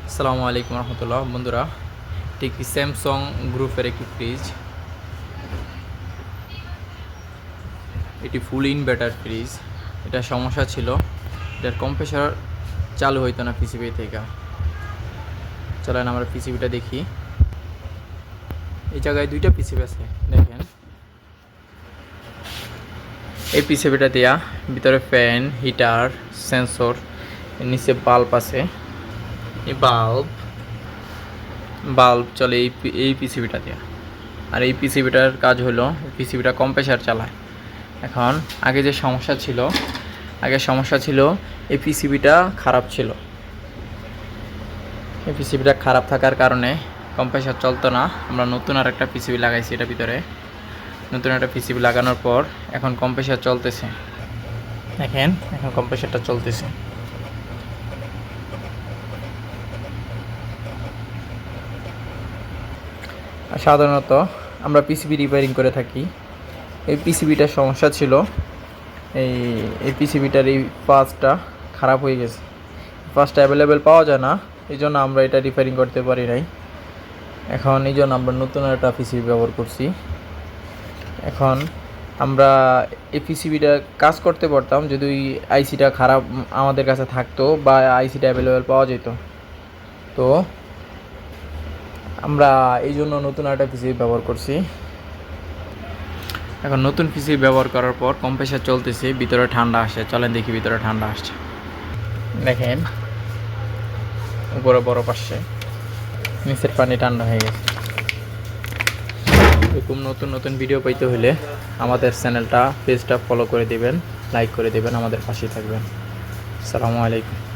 আসসালামু আলাইকুম রহমতুল্লাহ। বন্ধুরা, ঠিক স্যামসাং গ্রুপের একটি ফ্রিজ, এটি ফুল ইনভার্টার ফ্রিজ। এটা সমস্যা ছিল, এটার কম্প্রেসার চালু হইতো না পিসিবি থেকে। চলেন আমরা পিসিবিটা দেখি। এই জায়গায় দুইটা পিসিবি আছে, দেখেন। এই পিসিবিটা দেয়া ভিতরে ফ্যান, হিটার, সেন্সর, নিচে বাল্ব আছে। এই বাল্ব চলে এই পিসিবিটা দেওয়া। আর এই পিসিবিটার কাজ হলো পিসিবিটা কম্প্রেসার চালায়। এখন আগে সমস্যা ছিল এই পিসিবিটা খারাপ ছিল। এই পিসিবিটা খারাপ থাকার কারণে কম্প্রেসার চলতো না। আমরা নতুন আর একটা পিসিবি লাগাইছি, এটা ভিতরে নতুন একটা পিসিবি লাগানোর পর এখন কম্প্রেসার চলতেছে। দেখেন, এখন কম্প্রেসারটা চলতেছে। সাধারণত আমরা পিসিবি রিপেয়ারিং করে থাকি। এই পিসিবিটার সমস্যা ছিল, এই পিসিবিটার এই পার্টসটা খারাপ হয়ে গেছে। পার্টসটা অ্যাভেলেবেল পাওয়া যায় না, এই জন্য আমরা এটা রিপেয়ারিং করতে পারি নাই। এখন এই জন্য আমরা নতুন একটা পিসিবি ব্যবহার করছি। এখন আমরা এই পিসিবিটা কাজ করতে পারতাম যদি ওই আইসিটা খারাপ আমাদের কাছে থাকতো বা আইসিটা অ্যাভেলেবেল পাওয়া যেত। তো আমরা এই জন্য নতুন একটা পিসিবি ব্যবহার করছি। এখন নতুন পিসিবি ব্যবহার করার পর কম্প্রেসার চলতেছে, ভিতরে ঠান্ডা আসে। চলেন দেখি ভিতরে ঠান্ডা আসছে। দেখেন, উপরে বরফ আসছে, নিচের পানি ঠান্ডা হয়ে গেছে। এরকম নতুন নতুন ভিডিও পাইতে হলে আমাদের চ্যানেলটা, পেজটা ফলো করে দিবেন, লাইক করে দিবেন, আমাদের পাশেই থাকবেন। আসসালামু আলাইকুম।